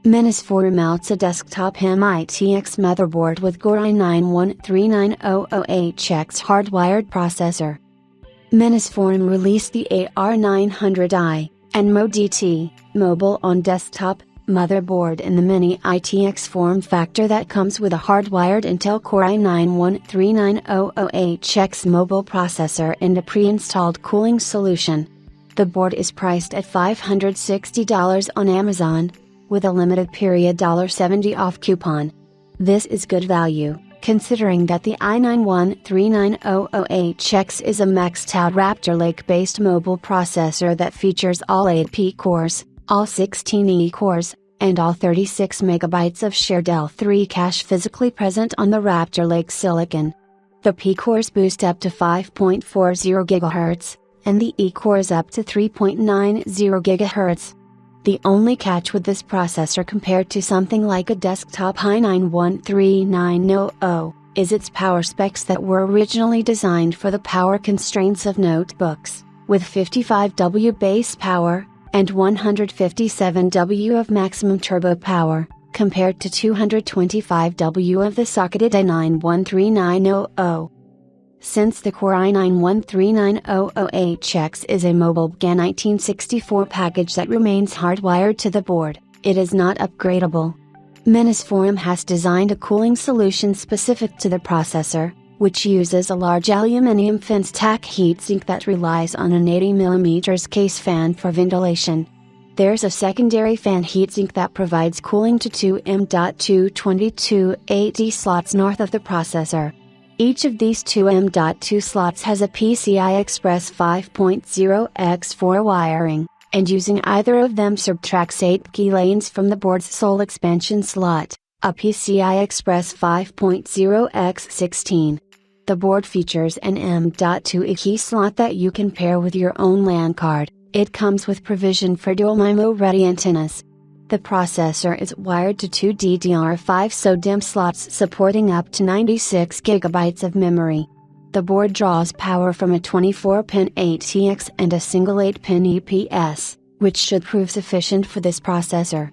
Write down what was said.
MINISFORUM mounts a desktop ITX motherboard with Core i9-13900HX hardwired processor. MINISFORUM released the AR900i and MoDT mobile on desktop motherboard in the Mini ITX form factor that comes with a hardwired Intel Core i9-13900HX mobile processor and a pre-installed cooling solution. The board is priced at $560 on Amazon, with a limited period $70 off coupon. This is good value, considering that the i9-13900HX is a maxed-out Raptor Lake-based mobile processor that features all 8 P cores, all 16 E cores, and all 36 MB of shared L3 cache physically present on the Raptor Lake silicon. The P cores boost up to 5.40 GHz, and the E cores up to 3.90 GHz. The only catch with this processor compared to something like a desktop i9-13900 is its power specs that were originally designed for the power constraints of notebooks, with 55W base power, and 157W of maximum turbo power, compared to 225W of the socketed i9-13900. Since the Core i9-13900HX is a mobile GAN 1964 package that remains hardwired to the board, it is not upgradable. MINISFORUM has designed a cooling solution specific to the processor, which uses a large aluminum fin-stack heatsink that relies on an 80mm case fan for ventilation. There's a secondary fan heatsink that provides cooling to two M.222 AD slots north of the processor. Each of these two M.2 slots has a PCI Express 5.0x4 wiring, and using either of them subtracts 8 key lanes from the board's sole expansion slot, a PCI Express 5.0x16. The board features an M.2 key slot that you can pair with your own LAN card. It comes with provision for dual MIMO-ready antennas. The processor is wired to two DDR5 SODIMM slots supporting up to 96 GB of memory. The board draws power from a 24-pin ATX and a single 8-pin EPS, which should prove sufficient for this processor.